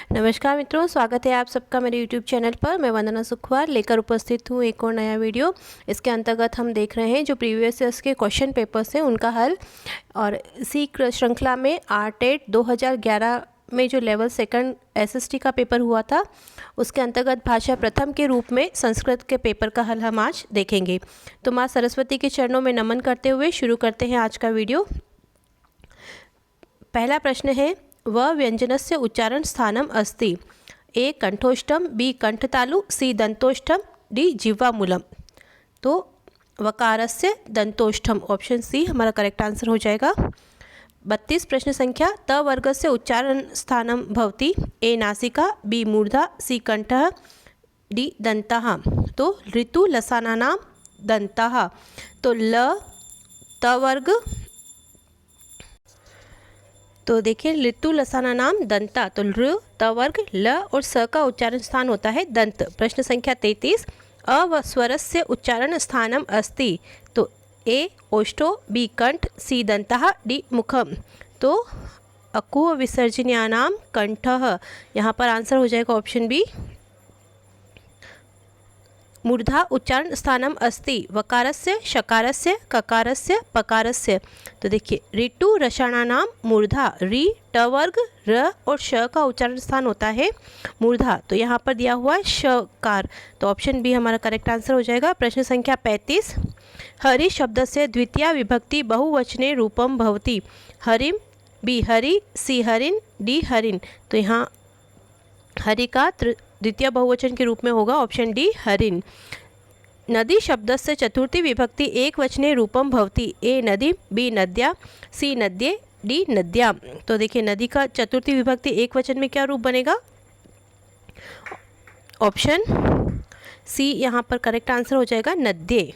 नमस्कार मित्रों, स्वागत है आप सबका मेरे YouTube चैनल पर। मैं वंदना सुखवार लेकर उपस्थित हूँ एक और नया वीडियो। इसके अंतर्गत हम देख रहे हैं जो प्रीवियस ईयर्स के क्वेश्चन पेपर्स हैं उनका हल, और इसी श्रृंखला में आरटेट 2011 में जो लेवल सेकंड एसएसटी का पेपर हुआ था उसके अंतर्गत भाषा प्रथम के रूप में संस्कृत के पेपर का हल हम आज देखेंगे। तो माँ सरस्वती के चरणों में नमन करते हुए शुरू करते हैं आज का वीडियो। पहला प्रश्न है, व व्यंजनस्य उच्चारण स्थानम अस्ति। ए कंठोष्ठम, बी कंठतालु, सी दंतोष्ठम, डी जिह्वामूलम। तो वकारस्य दंतोष्ठम, ऑप्शन सी हमारा करेक्ट आंसर हो जाएगा। 32 प्रश्न संख्या, त वर्गस्य उच्चारण स्थानम भवति। ए नासिका, बी मूर्धा, सी कंठः, डी दंतः। तो ऋतु लसानानां दंतः। तो ल त वर्ग, तो देखिए ऋतु लसाना नाम दंता, तो ऋ त वर्ग ल और स का उच्चारण स्थान होता है दंत। प्रश्न संख्या 33, अ स्वरस्य उच्चारण स्थानम अस्ति। तो ए ओष्ठो, बी कंठ, सी दंतः, डी मुखम। तो अकुह विसर्जनीयानां कंठः, यहाँ पर आंसर हो जाएगा ऑप्शन बी। मूर्धा उच्चारण स्थानम अस्ति। वकारस्य, शकारस्य, ककारस्य, पकारस्य। तो देखिए ऋतु रसाणानाम मूर्धा, री ट वर्ग र और श का उच्चारण स्थान होता है मूर्धा। तो यहाँ पर दिया हुआ है शकार, तो ऑप्शन बी हमारा करेक्ट आंसर हो जाएगा। प्रश्न संख्या 35, हरि शब्द से द्वितीय विभक्ति बहुवचने रूपम भवति। हरिम, बी हरि, सी हरिन, डी हरिन। तो यहाँ हरि का द्वितीय बहुवचन के रूप में होगा ऑप्शन डी हरिन। नदी शब्द से चतुर्थी विभक्ति एक वचने रूपम भवति। ए नदी, बी नद्या, सी नद्ये, डी नद्या। तो देखिए नदी का चतुर्थी विभक्ति एक वचन में क्या रूप बनेगा, ऑप्शन सी यहाँ पर करेक्ट आंसर हो जाएगा नद्ये।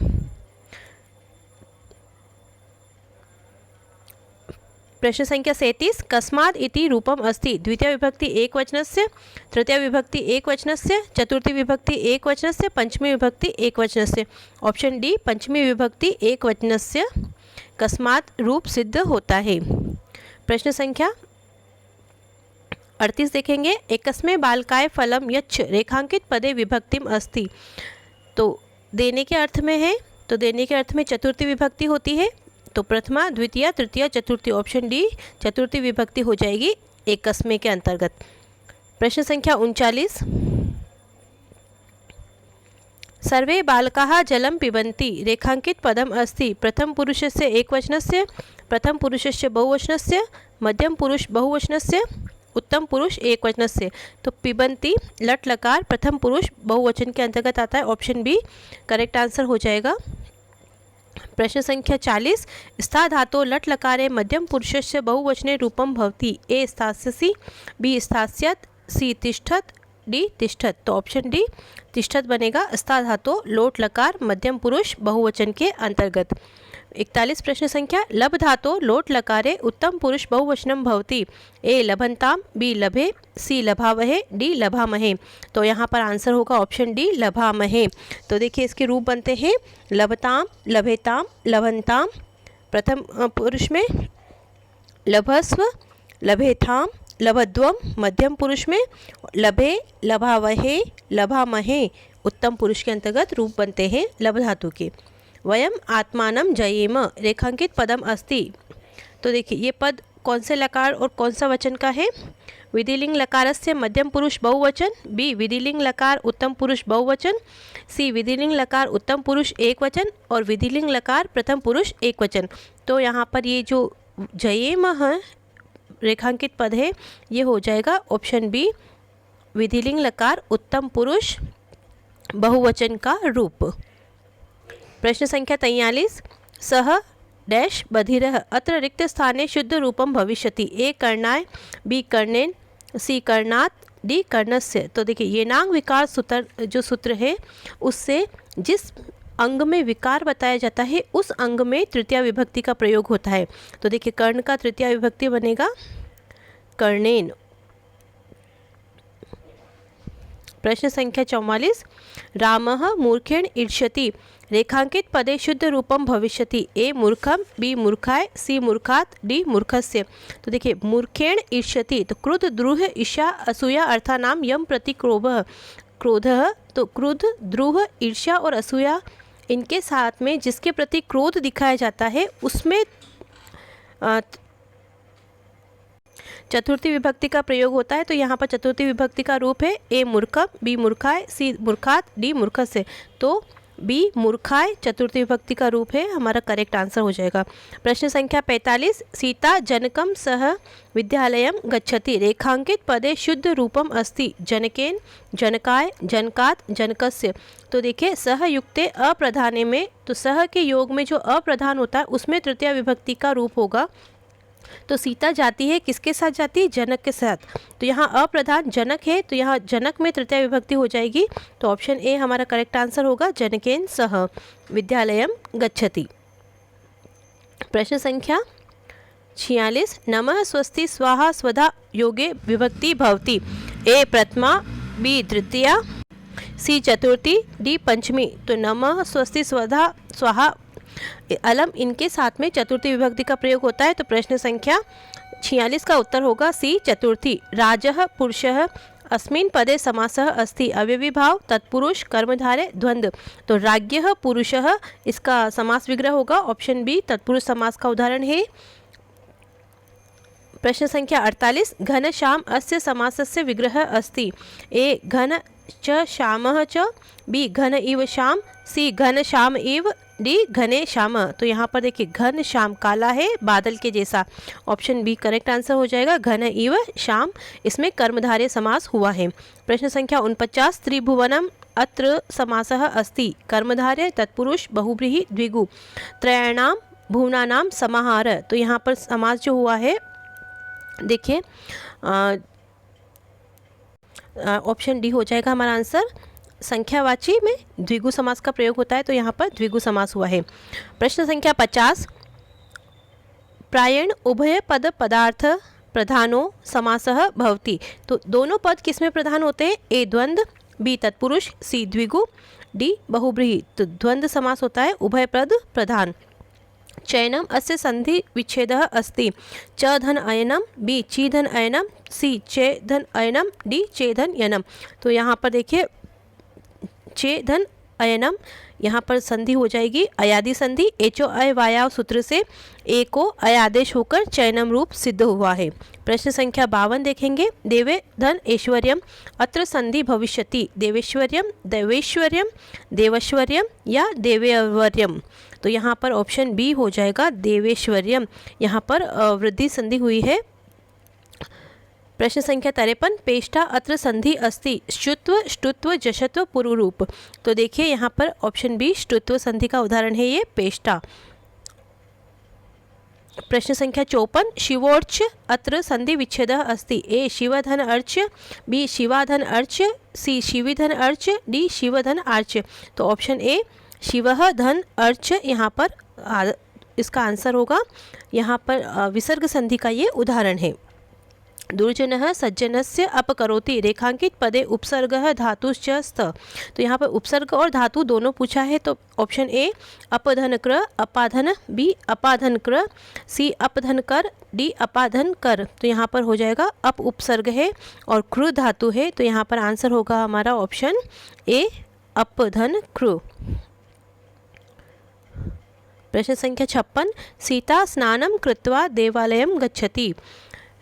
प्रश्न संख्या 37, कस्मात् इति रूपम अस्ति। द्वितीय विभक्ति एक वचनस्य, तृतीय विभक्ति एक वचनस्य, चतुर्थी विभक्ति एक वचनस्य, पंचमी विभक्ति एक वचनस्य। ऑप्शन डी पंचमी विभक्ति एक वचनस्य कस्मात् रूप सिद्ध होता है। प्रश्न संख्या 38 देखेंगे, एकस्मै बालकाय फलम यच्छ रेखांकित पदे विभक्तिम अस्ति। तो देने के अर्थ में है, तो देने के अर्थ में चतुर्थी विभक्ति होती है। तो प्रथमा, द्वितीय, तृतीय, चतुर्थी, ऑप्शन डी चतुर्थी विभक्ति हो जाएगी एकस्मै के अंतर्गत। प्रश्न संख्या 39, सर्वे बालकाः जलं पिबन्ति रेखांकित पदम अस्ति। प्रथम पुरुषस्य एकवचनस्य, प्रथम पुरुषस्य बहुवचनस्य, मध्यम पुरुष बहुवचनस्य, उत्तम पुरुष एकवचनस्य। तो पिबन्ति लट लकार प्रथम पुरुष बहुवचन के अंतर्गत आता है, ऑप्शन बी करेक्ट आंसर हो जाएगा। प्रश्न संख्या 40, स्था धातो लट लकारे मध्यम पुरुषस्य बहुवचने रूपम भवति। ए स्थास्यसि, बी स्थास्यत्, सी तिष्ठत्, डी तिष्ठत्। तो ऑप्शन डी तिष्ठत् बनेगा स्था धातो लोट लकार मध्यम पुरुष बहुवचन के अंतर्गत। 41 प्रश्न संख्या, लब धातो लोट लकारे उत्तम पुरुष बहुवचनम भवति। ए लभन्ताम, बी लभे, सी लभावहे, डी लभामहे। तो यहाँ पर आंसर होगा ऑप्शन डी लभामहे। तो देखिए इसके रूप बनते हैं लभताम, लभेताम, लभन्ताम। प्रथम पुरुष में लभस्व, लभेथाम, लभद्वम। मध्यम पुरुष में लभे, लभावहे, लभामहे। उत्तम पुरुष के अंतर्गत रूप बनते हैं लभ धातु के। वयम आत्मानं जयेम रेखांकित पदम अस्ति। तो देखिए ये पद कौन से लकार और कौन सा वचन का है। विधिलिंग लकारस्य मध्यम पुरुष बहुवचन, बी विधिलिंग लकार उत्तम पुरुष बहुवचन, सी विधिलिंग लकार उत्तम पुरुष एक वचन, और विधिलिंग लकार प्रथम पुरुष एक वचन। तो यहाँ पर ये जो जयेम है रेखांकित पद है ये हो जाएगा ऑप्शन बी विधिलिंग लकार उत्तम पुरुष बहुवचन का रूप। प्रश्न संख्या 43, सह डैश बधिरः अत्र रिक्त स्थाने शुद्ध रूपम भविष्यति। ए कर्णाय, बी कर्णेन, सी कर्णात्, डी कर्णस्य। तो देखिए ये नांग विकार सूत्र जो सूत्र है उससे जिस अंग में विकार बताया जाता है उस अंग में तृतीय विभक्ति का प्रयोग होता है। तो देखिए कर्ण का तृतीय विभक्ति बनेगा कर्णेन। प्रश्न संख्या 44, रामः मूर्खेण ईर्ष्यति रेखांकित पदे शुद्ध रूपम भविष्यति। ए मूर्खम, बी मूर्खाय, सी मूर्खात, डी मूर्खस्य। तो देखिए मूर्खेण ईर्ष्यति, तो क्रुद्ध, द्रुह, ईर्ष्या, असूया अर्थानाम यम प्रति क्रोधः। तो क्रुद्ध, द्रुह, ईर्ष्या और असूया इनके साथ में जिसके प्रति क्रोध दिखाया जाता है उसमें चतुर्थी विभक्ति का प्रयोग होता है। तो यहाँ पर चतुर्थी विभक्ति का रूप है ए मूर्खम, बी मूर्खाय, सी मूर्खात, डी मूर्खस्य। तो बी मूर्खाय चतुर्थी विभक्ति का रूप है, हमारा करेक्ट आंसर हो जाएगा। प्रश्न संख्या 45, सीता जनकम सह विद्यालयम गच्छति रेखांकित पदे शुद्ध रूपम अस्ति जनकेन, जनकाय, जनकात, जनकस्य। तो देखिए सह युक्ते अप्रधाने में, तो सह के योग में जो अप्रधान होता है उसमें तृतीय विभक्ति का रूप होगा। तो सीता जाती है किसके साथ जाती है? जनक के साथ। तो यहाँ अप्रधान जनक है, तो यहाँ जनक में तृतीय विभक्ति हो जाएगी। तो ऑप्शन ए हमारा करेक्ट आंसर होगा, जनकेन सह विद्यालयम गच्छति। प्रश्न संख्या 46, नमः स्वस्ति स्वाहा स्वधा योगे विभक्ति भवति। ए प्रथमा, बी तृतीया, सी चतुर्थी, डी पंचमी। तो नमः स्वस्ति स्वधा स्वाहा अलम इनके साथ में चतुर्थी विभक्ति का प्रयोग होता है। तो प्रश्न संख्या 46 का उत्तर होगा सी चतुर्थी। राजः पुरुषः अस्मिन् पदे समासः अस्ति अव्ययी भाव तत्पुरुष कर्मधारय द्वंद्व। तो राज्ञः पुरुषः इसका समास विग्रह होगा, ऑप्शन बी तत्पुरुष समास का उदाहरण है। प्रश्न संख्या 48, घन श्याम अस्य समासस्य विग्रह अस्ति। ए घन च श्यामः च, बी घन इव श्याम, सी घन श्याम इव, डी घने श्याम। तो यहाँ पर देखिए घन श्याम काला है बादल के जैसा, ऑप्शन बी करेक्ट आंसर हो जाएगा, घन इव श्याम। इसमें कर्मधारय समास हुआ है। प्रश्न संख्या 49, त्रिभुवनम अत्र समासः अस्ति कर्मधारय तत्पुरुष बहुव्रीहि द्विगु त्रयाणाम भुवनानाम समाहार। तो यहाँ पर समास जो हुआ है देखिए ऑप्शन डी हो जाएगा हमारा आंसर। संख्यावाची में द्विगु समास का प्रयोग होता है, तो यहाँ पर द्विगु समास हुआ है। प्रश्न संख्या 50, प्रायण उभय पद पदार्थ प्रधानो समासः भवति। तो दोनों पद किसमें प्रधान होते हैं? ए द्वंद्व, बी तत्पुरुष, सी द्विगु, डी बहुव्रीहि। तो द्वंद्व समास होता है उभय पद प्रधान। चयनम अस्य संधि विच्छेदः अस्ति च धन अयनम, बी ची धन अयनम, सी चे धन अयनम, डी चे धन यनम। तो यहाँ पर देखिए चे धन अयनम, यहाँ पर संधि हो जाएगी अयादि संधि, एचो अय वायाव सूत्र से ए को अयादेश होकर चयनम रूप सिद्ध हुआ है। प्रश्न संख्या 52 देखेंगे, देवे धन ऐश्वर्यम अत्र संधि भविष्यति देवेश्वर्यम, देवेश्वर्यम, देवश्वर्यम या देवेवर्यम। तो यहाँ पर ऑप्शन बी हो जाएगा देवेश्वर्यम, यहाँ पर वृद्धि संधि हुई है। प्रश्न संख्या 53, पेष्टा अत्र संधि अस्ति श्रुत्व, ष्टुत्व, जशत्व, पूर्वरूप। तो देखिए यहाँ पर ऑप्शन बी ष्टुत्व संधि का उदाहरण है ये पेष्टा। प्रश्न संख्या 54, शिवोर्च अत्र संधि विच्छेदः अस्ति। ए शिवधन अर्च, बी शिवाधन अर्च, सी शिविधन अर्च, डी शिवधन आर्च। तो ऑप्शन ए शिवः धन अर्च यहाँ पर इसका आंसर होगा। यहाँ पर विसर्ग संधि का ये उदाहरण है। दुर्जनः सज्जनस्य अपकरोति रेखांकित पदे उपसर्गः धातुश्च स्त। तो यहाँ पर उपसर्ग और धातु दोनों पूछा है, तो ऑप्शन ए अपधन क्र अपाधन, बी अपाधन क्र, सी अपधन कर, डी अपाधन कर। तो यहाँ पर हो जाएगा अप उपसर्ग है और क्रू धातु है, तो यहाँ पर आंसर होगा हमारा ऑप्शन ए अपधन क्रू। प्रश्न संख्या 56, सीता स्नानं कृत्वा देवालयं गच्छति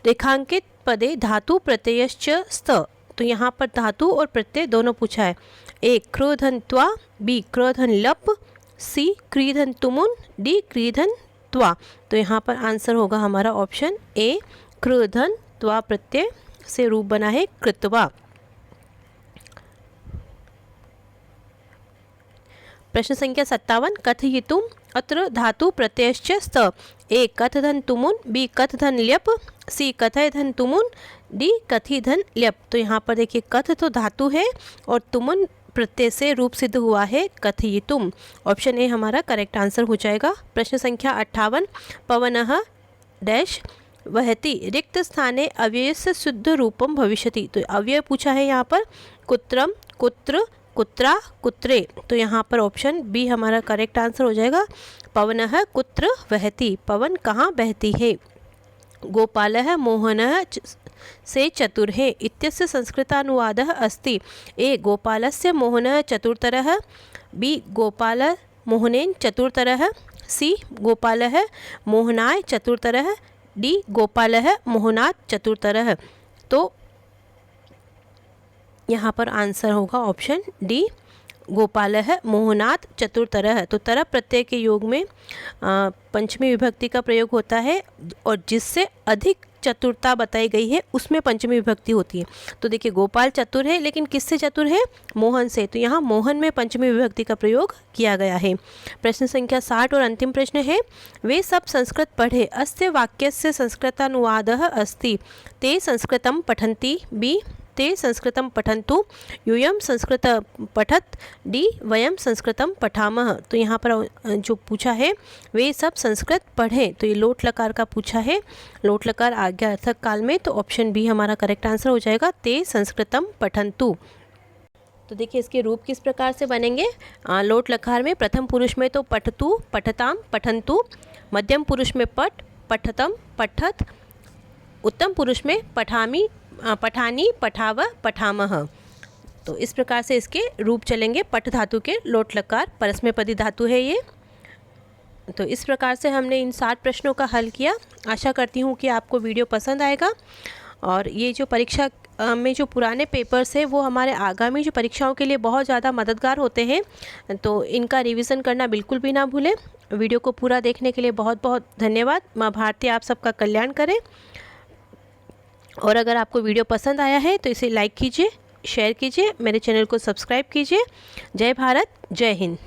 रेखांकित पदे धातु प्रत्ययश्च स्त। तो यहाँ पर धातु और प्रत्यय दोनों पूछा है। ए क्रोधन त्वा, बी क्रोधन लप, सी क्रीधन तुमुन, डी क्रीधन त्वा। तो यहाँ पर आंसर होगा हमारा ऑप्शन ए क्रोधन त्वा प्रत्यय से रूप बना है कृत्वा। प्रश्न संख्या 57, कथयितुम अत्र धातु प्रत्ययश्च स्त। ए कथधन तुमुन, बी कथधन ल्यप, सी कथय धन तुमुन, डी कथी धन ल्यप। तो यहाँ पर देखिए कथ तो धातु है और तुमुन प्रत्यय से रूप सिद्ध हुआ है कथयितुम। ऑप्शन ए हमारा करेक्ट आंसर हो जाएगा। प्रश्न संख्या 58, पवनः डैश वहति रिक्त स्थाने अव्ययस्य शुद्ध रूपम भविष्यति। तो अव्यय पूछा है यहाँ पर, कुत्रम, कुत्र, कुत्रा, कुत्रे। तो यहाँ पर ऑप्शन बी हमारा करेक्ट आंसर हो जाएगा। पवनः कुत्र वहति, पवन कहाँ बहती है। गोपालः मोहनः से चतुर्ः इत्यस्य संस्कृतानुवादः अस्ति। ए गोपालस्य मोहनः चतुरतरः, बी गोपाल मोहनेन चतुरतरः, सी गोपालः मोहनाय चतुरतरः, डी गोपालः मोहनात् चतुरतरः। तो यहाँ पर आंसर होगा ऑप्शन डी, गोपालः मोहनात् चतुरतरः। तो तरह प्रत्यय के योग में पंचमी विभक्ति का प्रयोग होता है और जिससे अधिक चतुरता बताई गई है उसमें पंचमी विभक्ति होती है। तो देखिए गोपाल चतुर है, लेकिन किससे चतुर है, मोहन से। तो यहाँ मोहन में पंचमी विभक्ति का प्रयोग किया गया है। प्रश्न संख्या 60 और अंतिम प्रश्न है, वे सब संस्कृत पढ़े, अस्य वाक्यस्य संस्कृतानुवादः अस्ति। ते संस्कृतं पठन्ति, बी ते संस्कृतं पठन्तु, यूयं संस्कृत पठत, डी वयं संस्कृतं पठामः। तो यहाँ पर जो पूछा है वे सब संस्कृत पढ़े, तो ये लोट लकार का पूछा है, लोट लकार आज्ञार्थक काल में। तो ऑप्शन बी हमारा करेक्ट आंसर हो जाएगा, ते संस्कृतं पठन्तु। तो देखिए इसके रूप किस प्रकार से बनेंगे। लोट लकार में प्रथम पुरुष में तो पठतु, पठताम, पठन्तु, मध्यम पुरुष में पठ, पठतम, पठत, उत्तम पुरुष में पठामी, पठानी, पठाव, पठामह। तो इस प्रकार से इसके रूप चलेंगे। पठ धातु के लोट लकार परस्मैपदी धातु है ये। तो इस प्रकार से हमने इन 60 प्रश्नों का हल किया। आशा करती हूँ कि आपको वीडियो पसंद आएगा और ये जो परीक्षा में जो पुराने पेपर्स है वो हमारे आगामी जो परीक्षाओं के लिए बहुत ज़्यादा मददगार होते हैं। तो इनका रिवीजन करना बिल्कुल भी ना भूलें। वीडियो को पूरा देखने के लिए बहुत बहुत धन्यवाद। माँ भारती आप सबका कल्याण करे। और अगर आपको वीडियो पसंद आया है तो इसे लाइक कीजिए, शेयर कीजिए, मेरे चैनल को सब्सक्राइब कीजिए। जय भारत, जय हिंद।